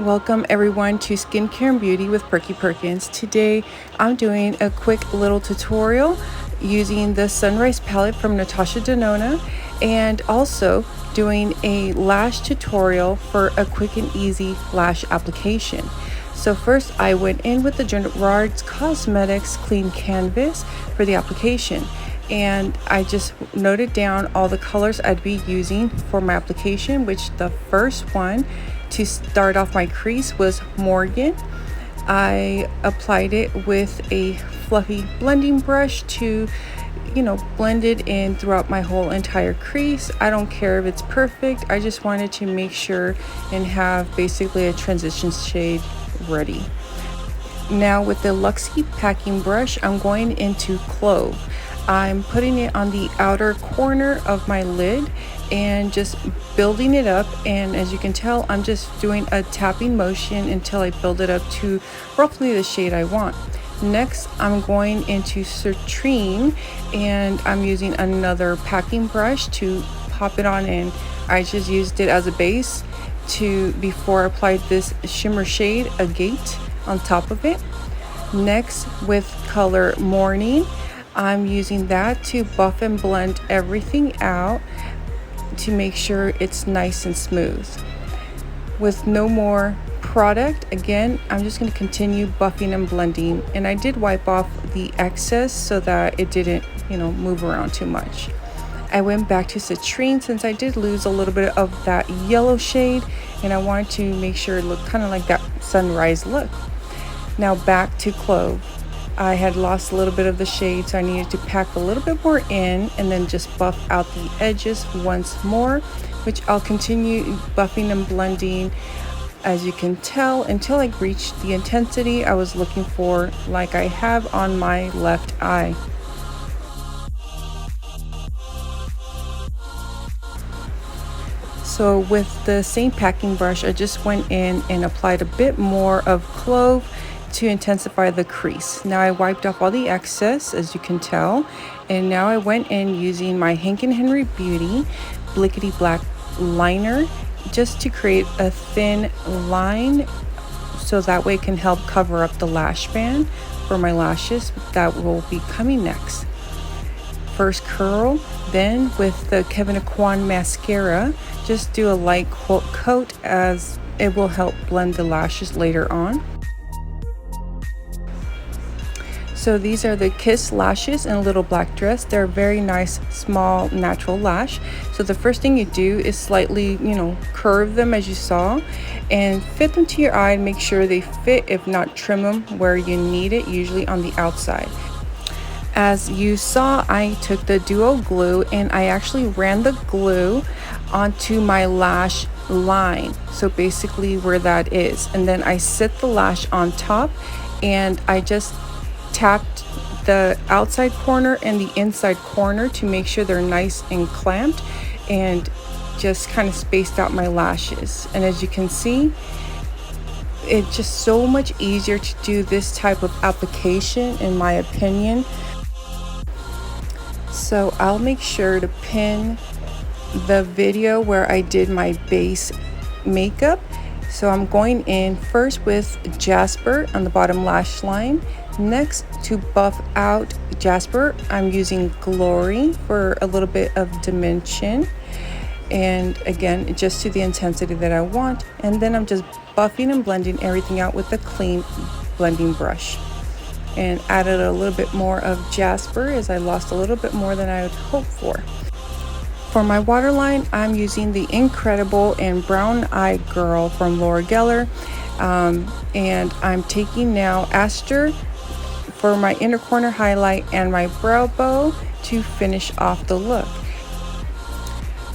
Welcome everyone to Skincare and Beauty with Perky Perkins. Today I'm doing a quick little tutorial using the Sunrise palette from Natasha Denona and also doing a lash tutorial for a quick and easy lash application. So first I went in with the Gerard's Cosmetics clean canvas for the application, and I just noted down all the colors I'd be using for my application, which the first one to start off my crease was Morgan. I applied it with a fluffy blending brush to blend it in throughout my whole entire crease. I don't care if it's perfect, I just wanted to make sure and have basically a transition shade ready. Now with the Luxie packing brush, I'm going into Clove. I'm putting it on the outer corner of my lid and just building it up, and as you can tell, I'm just doing a tapping motion until I build it up to roughly the shade I want. Next, I'm going into Citrine and I'm using another packing brush to pop it on, and I just used it as a base before I applied this shimmer shade Agate on top of it. Next, with color Morning, I'm using that to buff and blend everything out to make sure it's nice and smooth. With no more product, again, I'm just going to continue buffing and blending, and I did wipe off the excess so that it didn't move around too much. I went back to Citrine since I did lose a little bit of that yellow shade, and I wanted to make sure it looked kind of like that sunrise look. Now back to Clove. I had lost a little bit of the shade, so I needed to pack a little bit more in and then just buff out the edges once more, which I'll continue buffing and blending, as you can tell, until I reach the intensity I was looking for, like I have on my left eye. So with the same packing brush, I just went in and applied a bit more of Clove to intensify the crease. Now I wiped off all the excess, as you can tell, and now I went in using my Hank & Henry Beauty Blickety Black liner just to create a thin line, so that way it can help cover up the lash band for my lashes that will be coming next. First curl, then with the Kevyn Aucoin mascara, just do a light coat as it will help blend the lashes later on. So these are the Kiss lashes in a little black dress. They're a very nice, small, natural lash. So the first thing you do is slightly, curve them as you saw, and fit them to your eye and make sure they fit. If not, trim them where you need it, usually on the outside. As you saw, I took the Duo glue and I actually ran the glue onto my lash line. So basically where that is. And then I set the lash on top, and I just tapped the outside corner and the inside corner to make sure they're nice and clamped, and just kind of spaced out my lashes. And as you can see, it's just so much easier to do this type of application, in my opinion. So I'll make sure to pin the video where I did my base makeup. So I'm going in first with Jasper on the bottom lash line. Next, to buff out Jasper, I'm using Glory for a little bit of dimension, and again, just to the intensity that I want. And then I'm just buffing and blending everything out with the clean blending brush, and added a little bit more of Jasper as I lost a little bit more than I would hope for. For my waterline, I'm using the Incredible and Brown Eye Girl from Laura Geller, and I'm taking now Aster for my inner corner highlight and my brow bow to finish off the look.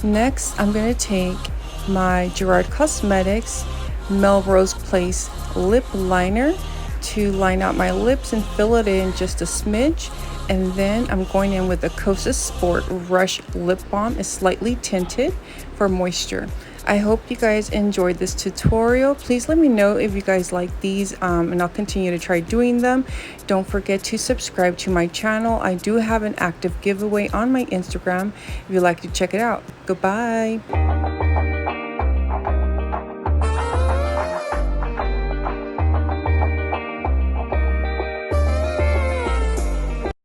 Next, I'm going to take my Gerard Cosmetics Melrose Place lip liner to line out my lips and fill it in just a smidge. And then I'm going in with the KosasSport Rush Lip Balm. It's slightly tinted for moisture. I hope you guys enjoyed this tutorial. Please let me know if you guys like these, and I'll continue to try doing them. Don't forget to subscribe to my channel. I do have an active giveaway on my Instagram if you'd like to check it out. Goodbye.